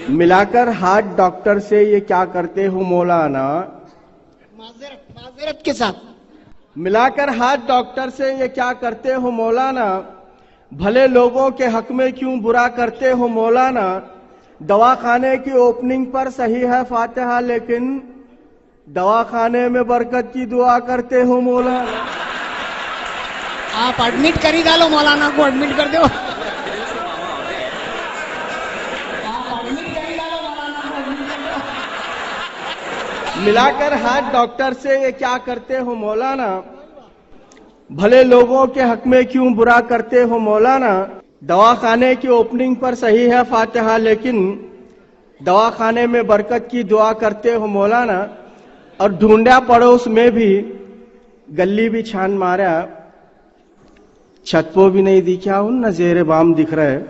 ملا کر ہاتھ ڈاکٹر سے یہ کیا کرتے ہو مولانا؟ معذرت کے ساتھ ملا کر ہاتھ ڈاکٹر سے یہ کیا کرتے ہو مولانا؟ بھلے لوگوں کے حق میں کیوں برا کرتے ہو مولانا؟ دواخانے کی اوپننگ پر صحیح ہے فاتحہ لیکن دواخانے میں برکت کی دعا کرتے ہو مولانا۔ آپ ایڈمٹ کر ہی ڈالو، مولانا کو ایڈمٹ کر دو۔ ملا کر ہاتھ ڈاکٹر سے یہ کیا کرتے ہو مولانا؟ بھلے لوگوں کے حق میں کیوں برا کرتے ہو مولانا؟ دواخانے کی اوپننگ پر صحیح ہے فاتحہ لیکن دواخانے میں برکت کی دعا کرتے ہو مولانا۔ اور ڈھونڈا پڑوس میں بھی گلی بھی چھان مارا، چھت پو بھی نہیں دکھا، ان نہ زیر بام دکھ رہا ہے۔